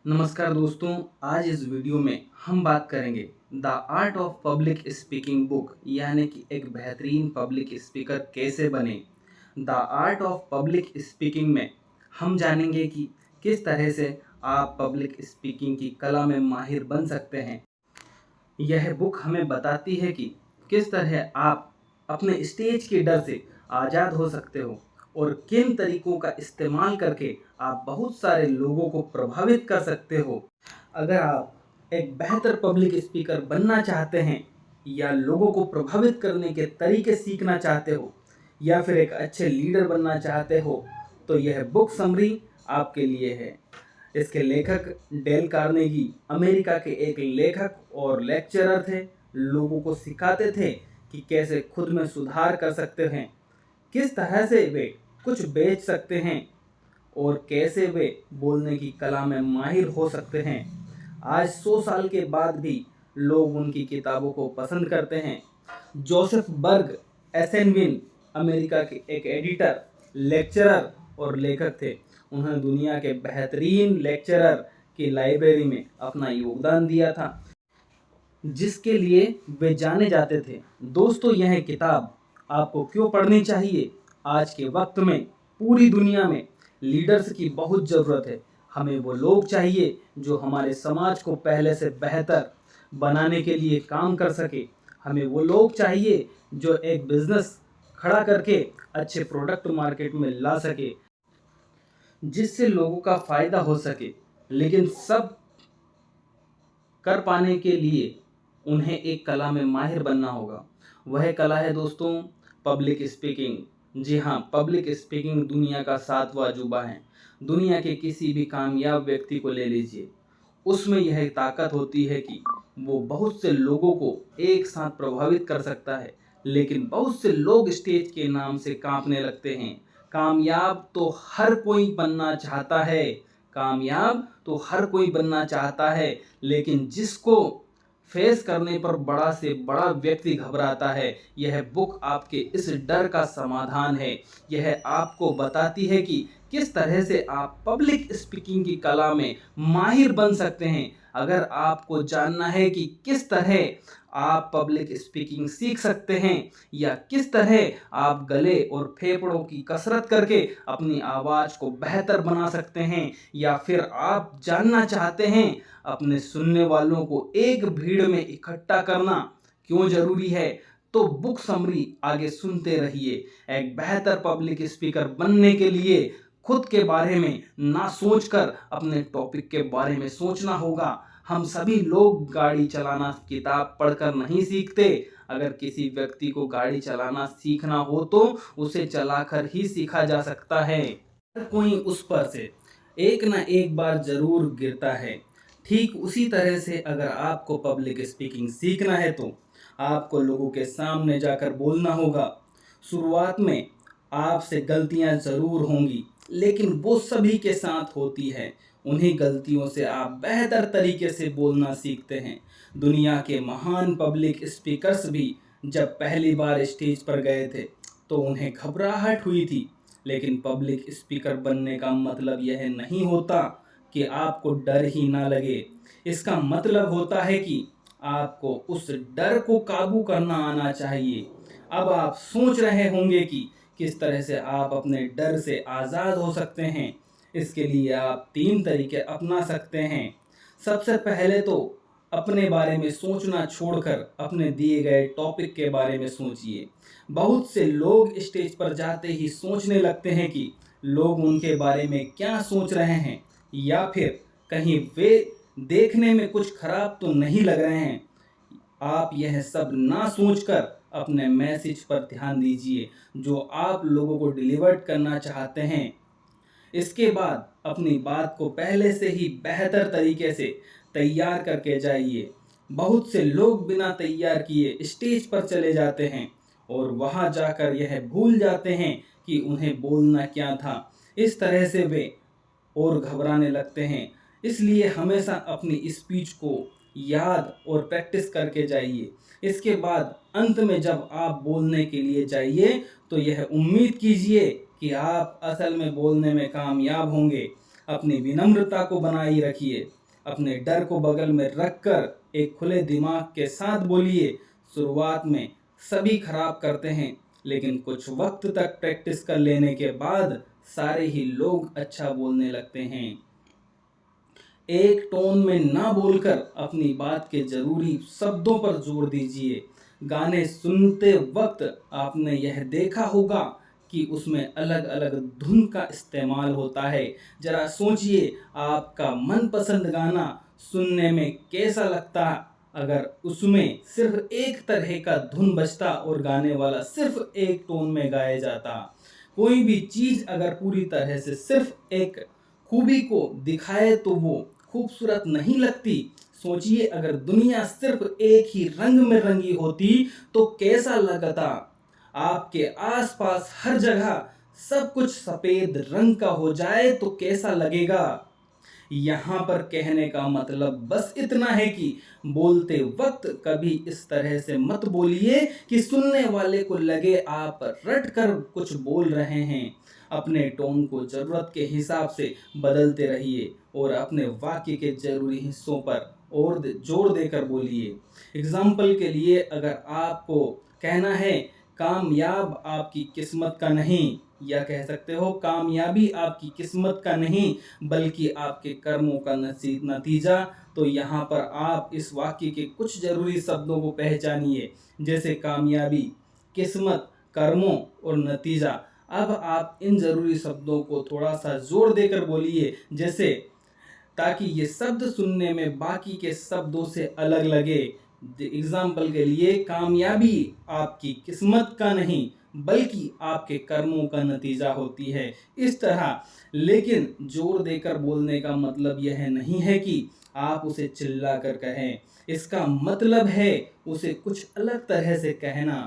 नमस्कार दोस्तों, आज इस वीडियो में हम बात करेंगे the art of public speaking book, यानी कि एक बेहतरीन पब्लिक स्पीकर कैसे बने। The art of public speaking में हम जानेंगे कि किस तरह से आप पब्लिक स्पीकिंग की कला में माहिर बन सकते हैं। यह बुक हमें बताती है कि किस तरह आप अपने स्टेज के डर से आज़ाद हो सकते हो और किन तरीकों का इस्तेमाल करके आप बहुत सारे लोगों को प्रभावित कर सकते हो। अगर आप एक बेहतर पब्लिक स्पीकर बनना चाहते हैं या लोगों को प्रभावित करने के तरीके सीखना चाहते हो या फिर एक अच्छे लीडर बनना चाहते हो, तो यह बुक समरी आपके लिए है। इसके लेखक डेल कार्नेगी अमेरिका के एक लेखक और लेक्चरर थे। लोगों को सिखाते थे कि कैसे खुद में सुधार कर सकते हैं, किस तरह से वे कुछ बेच सकते हैं और कैसे वे बोलने की कला में माहिर हो सकते हैं। आज 100 साल के बाद भी लोग उनकी किताबों को पसंद करते हैं। जोसेफ बर्ग एसेनविन अमेरिका के एक एडिटर, लेक्चरर और लेखक थे। उन्होंने दुनिया के बेहतरीन लेक्चरर की लाइब्रेरी में अपना योगदान दिया था, जिसके लिए वे जाने जाते थे। दोस्तों, यह किताब आपको क्यों पढ़नी चाहिए? आज के वक्त में पूरी दुनिया में लीडर्स की बहुत ज़रूरत है। हमें वो लोग चाहिए जो हमारे समाज को पहले से बेहतर बनाने के लिए काम कर सके। हमें वो लोग चाहिए जो एक बिजनेस खड़ा करके अच्छे प्रोडक्ट मार्केट में ला सके, जिससे लोगों का फ़ायदा हो सके। लेकिन सब कर पाने के लिए उन्हें एक कला में माहिर बनना होगा। वह कला है दोस्तों पब्लिक स्पीकिंग। जी हाँ, पब्लिक स्पीकिंग दुनिया का 7वां अजूबा है। दुनिया के किसी भी कामयाब व्यक्ति को ले लीजिए, उसमें यह ताकत होती है कि वो बहुत से लोगों को एक साथ प्रभावित कर सकता है। लेकिन बहुत से लोग स्टेज के नाम से कांपने लगते हैं। कामयाब तो हर कोई बनना चाहता है, कामयाब तो हर कोई बनना चाहता है, लेकिन जिसको फेस करने पर बड़ा से बड़ा व्यक्ति घबराता है। यह बुक आपके इस डर का समाधान है। यह आपको बताती है कि किस तरह से आप पब्लिक स्पीकिंग की कला में माहिर बन सकते हैं। अगर आपको जानना है कि किस तरह आप पब्लिक स्पीकिंग सीख सकते हैं या किस तरह आप गले और फेफड़ों की कसरत करके अपनी आवाज़ को बेहतर बना सकते हैं, या फिर आप जानना चाहते हैं अपने सुनने वालों को एक भीड़ में इकट्ठा करना क्यों ज़रूरी है, तो बुक समरी आगे सुनते रहिए। एक बेहतर पब्लिक स्पीकर बनने के लिए खुद के बारे में ना सोचकर अपने टॉपिक के बारे में सोचना होगा। हम सभी लोग गाड़ी चलाना किताब पढ़कर नहीं सीखते। अगर किसी व्यक्ति को गाड़ी चलाना सीखना हो तो उसे चलाकर ही सीखा जा सकता है। हर कोई उस पर से एक ना एक बार जरूर गिरता है। ठीक उसी तरह से अगर आपको पब्लिक स्पीकिंग सीखना है तो आपको लोगों के सामने जाकर बोलना होगा। शुरुआत में आपसे गलतियां ज़रूर होंगी, लेकिन वो सभी के साथ होती है। उन्हीं गलतियों से आप बेहतर तरीके से बोलना सीखते हैं। दुनिया के महान पब्लिक स्पीकर्स भी जब पहली बार स्टेज पर गए थे तो उन्हें घबराहट हुई थी। लेकिन पब्लिक स्पीकर बनने का मतलब यह नहीं होता कि आपको डर ही ना लगे। इसका मतलब होता है कि आपको उस डर को काबू करना आना चाहिए। अब आप सोच रहे होंगे कि किस तरह से आप अपने डर से आज़ाद हो सकते हैं। इसके लिए आप 3 तरीके अपना सकते हैं। सबसे पहले तो अपने बारे में सोचना छोड़कर अपने दिए गए टॉपिक के बारे में सोचिए। बहुत से लोग स्टेज पर जाते ही सोचने लगते हैं कि लोग उनके बारे में क्या सोच रहे हैं, या फिर कहीं वे देखने में कुछ खराब तो नहीं लग रहे हैं। आप यह सब ना सोचकर अपने मैसेज पर ध्यान दीजिए जो आप लोगों को डिलीवर करना चाहते हैं। इसके बाद अपनी बात को पहले से ही बेहतर तरीके से तैयार करके जाइए। बहुत से लोग बिना तैयार किए स्टेज पर चले जाते हैं और वहां जाकर यह भूल जाते हैं कि उन्हें बोलना क्या था। इस तरह से वे और घबराने लगते हैं। इसलिए हमेशा अपनी स्पीच को याद और प्रैक्टिस करके जाइए। इसके बाद अंत में जब आप बोलने के लिए जाइए तो यह उम्मीद कीजिए कि आप असल में बोलने में कामयाब होंगे। अपनी विनम्रता को बनाए रखिए। अपने डर को बगल में रखकर एक खुले दिमाग के साथ बोलिए। शुरुआत में सभी खराब करते हैं, लेकिन कुछ वक्त तक प्रैक्टिस कर लेने के बाद सारे ही लोग अच्छा बोलने लगते हैं। एक टोन में ना बोलकर अपनी बात के जरूरी शब्दों पर जोर दीजिए। गाने सुनते वक्त आपने यह देखा होगा कि उसमें अलग अलग धुन का इस्तेमाल होता है। जरा सोचिए, आपका मनपसंद गाना सुनने में कैसा लगता अगर उसमें सिर्फ एक तरह का धुन बजता और गाने वाला सिर्फ एक टोन में गाया जाता। कोई भी चीज अगर पूरी तरह से सिर्फ एक खूबी को दिखाए तो वो खूबसूरत नहीं लगती। सोचिए, अगर दुनिया सिर्फ एक ही रंग में रंगी होती तो कैसा लगता। आपके आसपास हर जगह सब कुछ सफेद रंग का हो जाए तो कैसा लगेगा। यहाँ पर कहने का मतलब बस इतना है कि बोलते वक्त कभी इस तरह से मत बोलिए कि सुनने वाले को लगे आप रट कर कुछ बोल रहे हैं। अपने टोन को जरूरत के हिसाब से बदलते रहिए और अपने वाक्य के जरूरी हिस्सों पर और जोर देकर बोलिए। एग्जाम्पल के लिए, अगर आपको कहना है कामयाब आपकी किस्मत का नहीं, या कह सकते हो कामयाबी आपकी किस्मत का नहीं बल्कि आपके कर्मों का नतीजा, तो यहाँ पर आप इस वाक्य के कुछ जरूरी शब्दों को पहचानिए, जैसे कामयाबी, किस्मत, कर्मों और नतीजा। अब आप इन जरूरी शब्दों को थोड़ा सा जोर देकर बोलिए, जैसे ताकि ये शब्द सुनने में बाकी के शब्दों से अलग लगे। एग्जाम्पल के लिए, कामयाबी आपकी किस्मत का नहीं बल्कि आपके कर्मों का नतीजा होती है, इस तरह। लेकिन जोर देकर बोलने का मतलब यह नहीं है कि आप उसे चिल्ला कर कहें। इसका मतलब है उसे कुछ अलग तरह से कहना,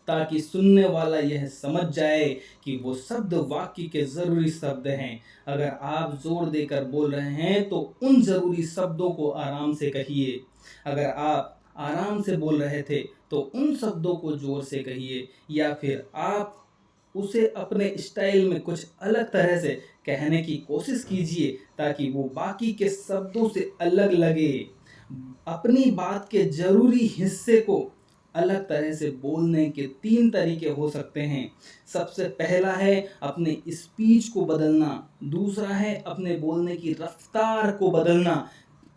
ताकि सुनने वाला यह समझ जाए कि वो शब्द वाक्य के जरूरी शब्द हैं। अगर आप जोर देकर बोल रहे हैं तो उन जरूरी शब्दों को आराम से कहिए। अगर आप आराम से बोल रहे थे तो उन शब्दों को जोर से कहिए, या फिर आप उसे अपने स्टाइल में कुछ अलग तरह से कहने की कोशिश कीजिए ताकि वो बाकी के शब्दों से अलग लगे। अपनी बात के जरूरी हिस्से को अलग तरह से बोलने के 3 तरीके हो सकते हैं। सबसे पहला है अपने स्पीच को बदलना, दूसरा है अपने बोलने की रफ्तार को बदलना,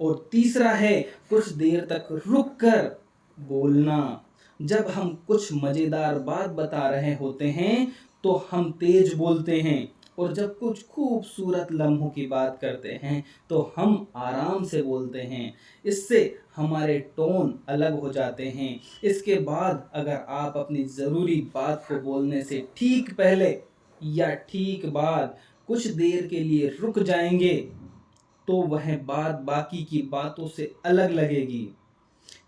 और तीसरा है कुछ देर तक रुक कर बोलना। जब हम कुछ मज़ेदार बात बता रहे होते हैं तो हम तेज बोलते हैं, और जब कुछ खूबसूरत लम्हों की बात करते हैं तो हम आराम से बोलते हैं। इससे हमारे टोन अलग हो जाते हैं। इसके बाद अगर आप अपनी ज़रूरी बात को बोलने से ठीक पहले या ठीक बाद कुछ देर के लिए रुक जाएंगे तो वह बात बाकी की बातों से अलग लगेगी।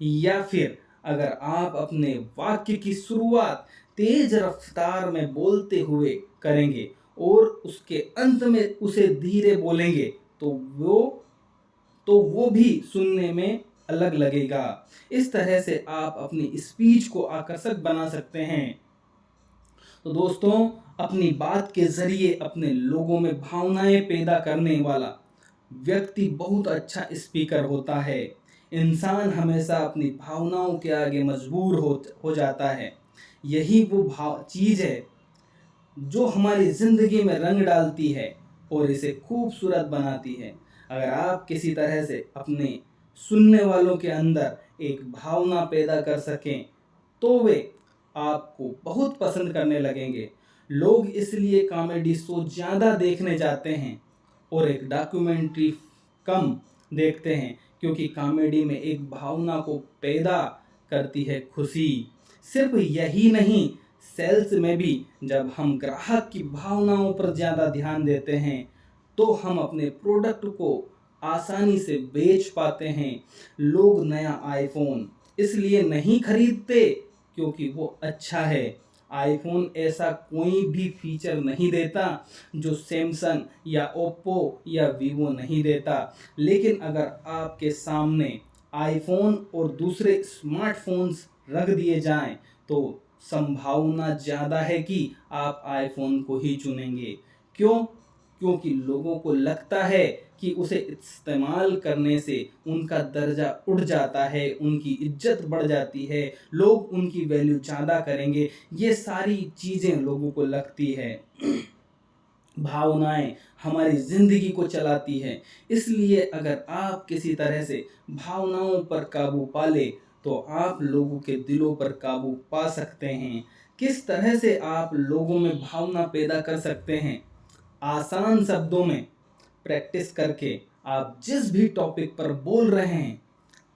या फिर अगर आप अपने वाक्य की शुरुआत तेज रफ्तार में बोलते हुए करेंगे और उसके अंत में उसे धीरे बोलेंगे तो वो भी सुनने में अलग लगेगा। इस तरह से आप अपनी स्पीच को आकर्षक बना सकते हैं। तो दोस्तों, अपनी बात के जरिए अपने लोगों में भावनाएं पैदा करने वाला व्यक्ति बहुत अच्छा स्पीकर होता है। इंसान हमेशा अपनी भावनाओं के आगे मजबूर हो जाता है। यही वो चीज़ है जो हमारी ज़िंदगी में रंग डालती है और इसे खूबसूरत बनाती है। अगर आप किसी तरह से अपने सुनने वालों के अंदर एक भावना पैदा कर सकें तो वे आपको बहुत पसंद करने लगेंगे। लोग इसलिए कॉमेडी शो ज़्यादा देखने जाते हैं और एक डॉक्यूमेंट्री कम देखते हैं, क्योंकि कॉमेडी में एक भावना को पैदा करती है खुशी। सिर्फ यही नहीं, सेल्स में भी जब हम ग्राहक की भावनाओं पर ज़्यादा ध्यान देते हैं तो हम अपने प्रोडक्ट को आसानी से बेच पाते हैं। लोग नया आईफोन इसलिए नहीं खरीदते क्योंकि वो अच्छा है। आईफोन ऐसा कोई भी फीचर नहीं देता जो सैमसंग या ओप्पो या वीवो नहीं देता। लेकिन अगर आपके सामने आईफोन और दूसरे स्मार्टफोन्स रख दिए जाएं तो संभावना ज़्यादा है कि आप आईफोन को ही चुनेंगे। क्यों? क्योंकि लोगों को लगता है कि उसे इस्तेमाल करने से उनका दर्जा उठ जाता है, उनकी इज्जत बढ़ जाती है, लोग उनकी वैल्यू ज़्यादा करेंगे। ये सारी चीज़ें लोगों को लगती है। भावनाएं हमारी ज़िंदगी को चलाती हैं, इसलिए अगर आप किसी तरह से भावनाओं पर काबू पा ले तो आप लोगों के दिलों पर काबू पा सकते हैं। किस तरह से आप लोगों में भावना पैदा कर सकते हैं? आसान शब्दों में प्रैक्टिस करके आप जिस भी टॉपिक पर बोल रहे हैं,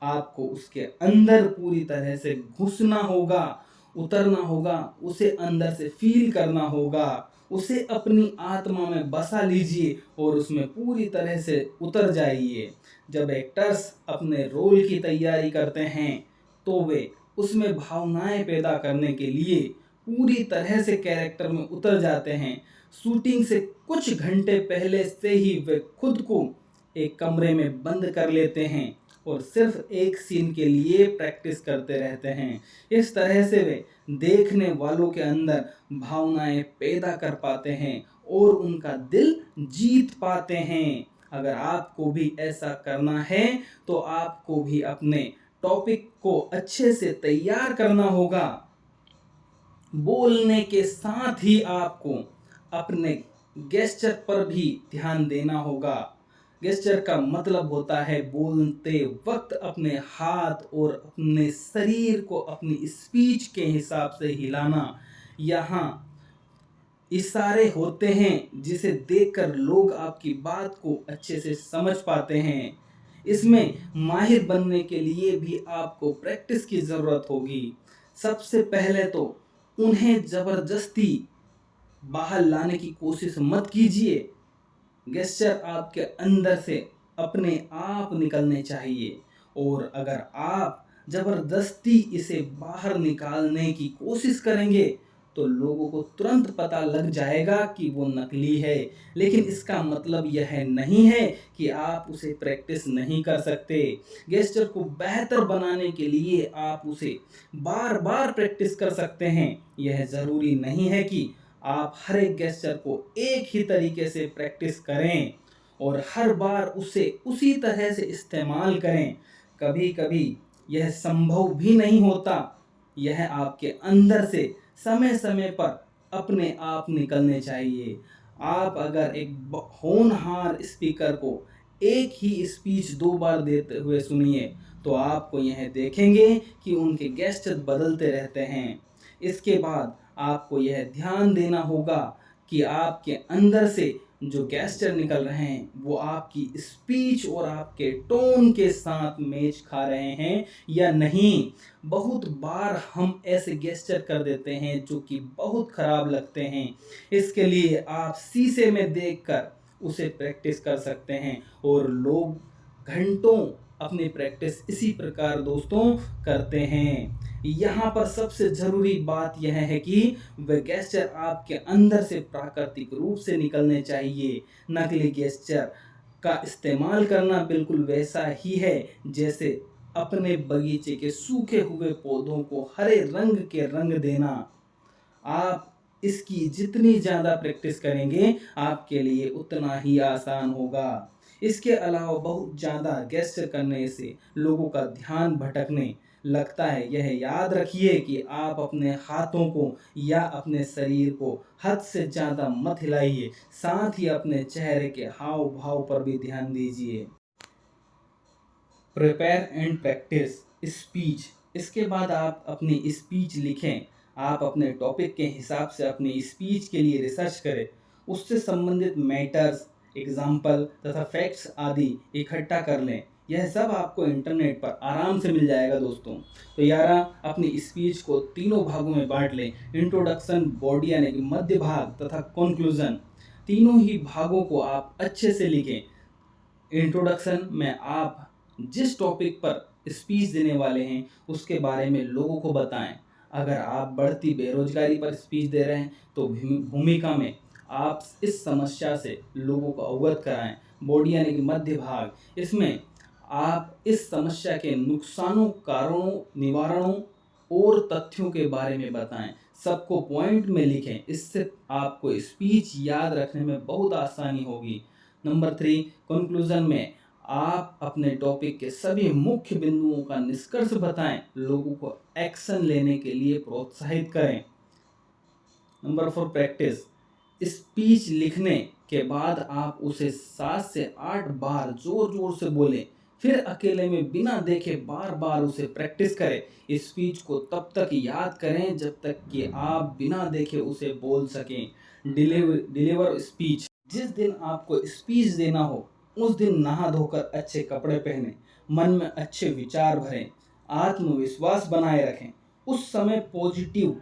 आपको उसके अंदर पूरी तरह से घुसना होगा, उतरना होगा, उसे अंदर से फील करना होगा, उसे अपनी आत्मा में बसा लीजिए और उसमें पूरी तरह से उतर जाइए। जब एक्टर्स अपने रोल की तैयारी करते हैं तो वे उसमें भावनाएं पैदा करने के लिए पूरी तरह से कैरेक्टर में उतर जाते हैं। शूटिंग से कुछ घंटे पहले से ही वे खुद को एक कमरे में बंद कर लेते हैं और सिर्फ एक सीन के लिए प्रैक्टिस करते रहते हैं। इस तरह से वे देखने वालों के अंदर भावनाएं पैदा कर पाते हैं और उनका दिल जीत पाते हैं। अगर आपको भी ऐसा करना है तो आपको भी अपने टॉपिक को अच्छे से तैयार करना होगा। बोलने के साथ ही आपको अपने गेस्चर पर भी ध्यान देना होगा। गेस्चर का मतलब होता है बोलते वक्त अपने हाथ और अपने शरीर को अपनी स्पीच के हिसाब से हिलाना। यहाँ इशारे होते हैं जिसे देखकर लोग आपकी बात को अच्छे से समझ पाते हैं। इसमें माहिर बनने के लिए भी आपको प्रैक्टिस की ज़रूरत होगी। सबसे पहले तो उन्हें ज़बरदस्ती बाहर लाने की कोशिश मत कीजिए। गेस्चर आपके अंदर से अपने आप निकलने चाहिए और अगर आप ज़बरदस्ती इसे बाहर निकालने की कोशिश करेंगे तो लोगों को तुरंत पता लग जाएगा कि वो नकली है। लेकिन इसका मतलब यह नहीं है कि आप उसे प्रैक्टिस नहीं कर सकते। गेस्चर को बेहतर बनाने के लिए आप उसे बार बार प्रैक्टिस कर सकते हैं। यह ज़रूरी नहीं है कि आप हर एक गेस्चर को एक ही तरीके से प्रैक्टिस करें और हर बार उसे उसी तरह से इस्तेमाल करें। कभी कभी यह संभव भी नहीं होता। यह आपके अंदर से समय समय पर अपने आप निकलने चाहिए। आप अगर एक होनहार स्पीकर को एक ही स्पीच 2 बार देते हुए सुनिए तो आपको यह देखेंगे कि उनके गेस्चर बदलते रहते हैं। इसके बाद आपको यह ध्यान देना होगा कि आपके अंदर से जो गेस्चर निकल रहे हैं वो आपकी स्पीच और आपके टोन के साथ मैच खा रहे हैं या नहीं। बहुत बार हम ऐसे गेस्चर कर देते हैं जो कि बहुत ख़राब लगते हैं। इसके लिए आप शीशे में देखकर उसे प्रैक्टिस कर सकते हैं और लोग घंटों अपनी प्रैक्टिस इसी प्रकार दोस्तों करते हैं। यहाँ पर सबसे ज़रूरी बात यह है कि वह गेस्चर आपके अंदर से प्राकृतिक रूप से निकलने चाहिए। नकली गेस्चर का इस्तेमाल करना बिल्कुल वैसा ही है जैसे अपने बगीचे के सूखे हुए पौधों को हरे रंग के रंग देना। आप इसकी जितनी ज़्यादा प्रैक्टिस करेंगे आपके लिए उतना ही आसान होगा। इसके अलावा बहुत ज़्यादा गेस्चर करने से लोगों का ध्यान भटकने लगता है। यह याद रखिए कि आप अपने हाथों को या अपने शरीर को हद से ज़्यादा मत हिलाइए। साथ ही अपने चेहरे के हाव भाव पर भी ध्यान दीजिए। Prepare and practice speech. इसके बाद आप अपनी स्पीच लिखें। आप अपने टॉपिक के हिसाब से अपनी स्पीच के लिए रिसर्च करें। उससे संबंधित मैटर्स, एग्जाम्पल तथा फैक्ट्स आदि इकट्ठा कर लें। यह सब आपको इंटरनेट पर आराम से मिल जाएगा दोस्तों। तो यारा अपनी स्पीच को 3 भागों में बांट लें। इंट्रोडक्शन, बॉडी यानी कि मध्य भाग तथा कंक्लूजन। तीनों ही भागों को आप अच्छे से लिखें। इंट्रोडक्शन में आप जिस टॉपिक पर स्पीच देने वाले हैं उसके बारे में लोगों को बताएं। अगर आप बढ़ती बेरोजगारी पर स्पीच दे रहे हैं तो भूमिका में आप इस समस्या से लोगों को अवगत कराएं। बॉडी यानी कि मध्य भाग, इसमें आप इस समस्या के नुकसानों, कारणों, निवारणों और तथ्यों के बारे में बताएं, सबको पॉइंट में लिखें। इससे आपको स्पीच याद रखने में बहुत आसानी होगी। नंबर 3, कंक्लूजन में आप अपने टॉपिक के सभी मुख्य बिंदुओं का निष्कर्ष बताएं, लोगों को एक्शन लेने के लिए प्रोत्साहित करें। Number 4, practice. स्पीच लिखने के बाद आप उसे 7 से 8 बार जोर जोर से बोलें, फिर अकेले में बिना देखे बार बार उसे प्रैक्टिस करें। स्पीच को तब तक याद करें जब तक कि आप बिना देखे उसे बोल सकें। Deliver speech. जिस दिन आपको स्पीच देना हो उस दिन नहा धोकर अच्छे कपड़े पहने, मन में अच्छे विचार भरें, आत्मविश्वास बनाए रखें। उस समय पॉजिटिव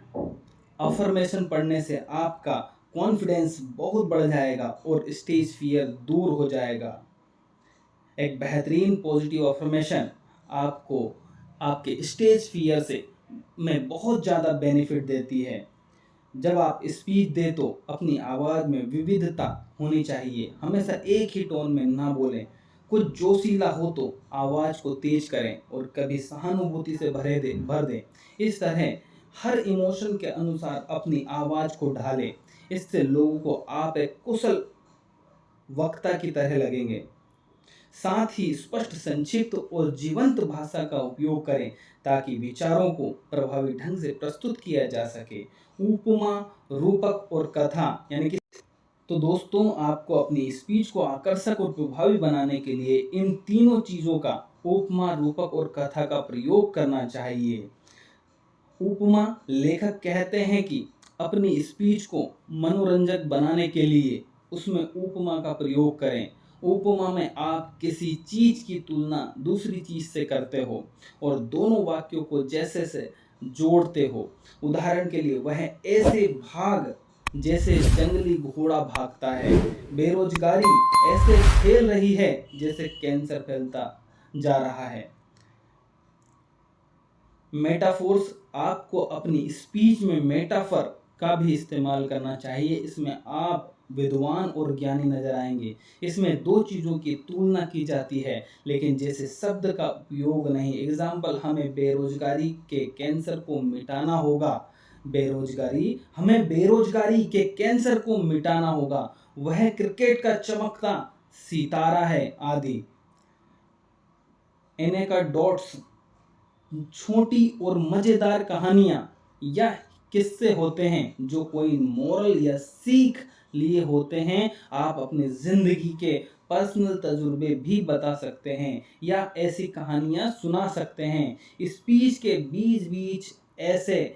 अफर्मेशन पढ़ने से आपका कॉन्फिडेंस बहुत बढ़ जाएगा और स्टेज फियर दूर हो जाएगा। एक बेहतरीन पॉजिटिव अफर्मेशन आपको आपके स्टेज फियर से में बहुत ज़्यादा बेनिफिट देती है। जब आप स्पीच दे तो अपनी आवाज़ में विविधता होनी चाहिए। हमेशा एक ही टोन में ना बोलें। कुछ जोशीला हो तो आवाज़ को तेज करें और कभी सहानुभूति से भर दें। इस तरह हर इमोशन के अनुसार अपनी आवाज़ को ढालें। इससे लोगों को आप एक कुशल वक्ता की तरह लगेंगे। साथ ही स्पष्ट, संक्षिप्त और जीवंत भाषा का उपयोग करें ताकि विचारों को प्रभावी ढंग से प्रस्तुत किया जा सके। उपमा, रूपक और कथा यानी कि तो दोस्तों, आपको अपनी स्पीच को आकर्षक और प्रभावी बनाने के लिए इन तीनों चीज़ों का, उपमा, रूपक और कथा का प्रयोग करना चाहिए। उपमा, लेखक कहते हैं कि अपनी स्पीच को मनोरंजक बनाने के लिए उसमें उपमा का प्रयोग करें। उपमा में आप किसी चीज़ की तुलना दूसरी चीज़ से करते हो और दोनों वाक्यों को जैसे से जोड़ते हो। उदाहरण के लिए, वह ऐसे भाग जैसे जंगली घोड़ा भागता है। बेरोजगारी ऐसे फैल रही है जैसे कैंसर फैलता जा रहा है। मेटाफोर्स, आपको अपनी स्पीच में मेटाफर का भी इस्तेमाल करना चाहिए। इसमें आप विद्वान और ज्ञानी नजर आएंगे। इसमें दो चीज़ों की तुलना की जाती है लेकिन जैसे शब्द का उपयोग नहीं। एग्जाम्पल, हमें बेरोजगारी के कैंसर को मिटाना होगा। हमें बेरोजगारी के कैंसर को मिटाना होगा। वह क्रिकेट का चमकता सितारा है आदि। एनेक्डोट्स, छोटी और मज़ेदार कहानियाँ या किस्से होते हैं जो कोई मोरल या सीख लिए होते हैं। आप अपनी ज़िंदगी के पर्सनल तजुर्बे भी बता सकते हैं या ऐसी कहानियाँ सुना सकते हैं। स्पीच के बीच बीच ऐसे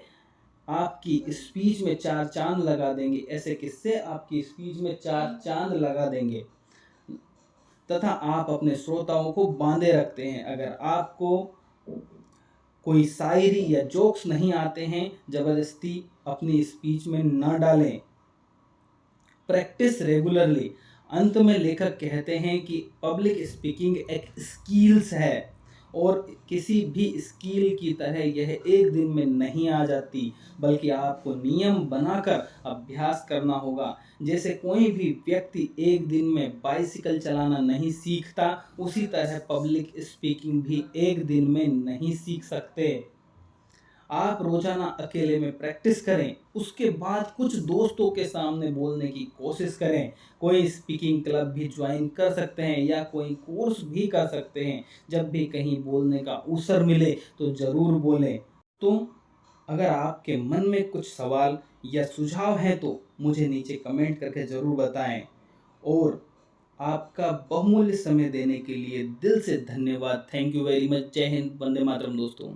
आपकी स्पीच में चार चांद लगा देंगे। ऐसे किस्से आपकी स्पीच में चार चांद लगा देंगे तथा आप अपने श्रोताओं को बांधे रखते हैं। अगर आपको कोई शायरी या जोक्स नहीं आते हैं, जबरदस्ती अपनी स्पीच में न डालें। Practice regularly. अंत में लेखक कहते हैं कि पब्लिक स्पीकिंग एक स्किल्स है और किसी भी स्किल की तरह यह एक दिन में नहीं आ जाती, बल्कि आपको नियम बनाकर अभ्यास करना होगा। जैसे कोई भी व्यक्ति एक दिन में बाइसिकल चलाना नहीं सीखता, उसी तरह पब्लिक स्पीकिंग भी एक दिन में नहीं सीख सकते। आप रोजाना अकेले में प्रैक्टिस करें, उसके बाद कुछ दोस्तों के सामने बोलने की कोशिश करें। कोई स्पीकिंग क्लब भी ज्वाइन कर सकते हैं या कोई कोर्स भी कर सकते हैं। जब भी कहीं बोलने का अवसर मिले तो ज़रूर बोलें। तो अगर आपके मन में कुछ सवाल या सुझाव हैं तो मुझे नीचे कमेंट करके ज़रूर बताएं। और आपका बहुमूल्य समय देने के लिए दिल से धन्यवाद। Thank you very much. जय हिंद, वंदे मातरम दोस्तों।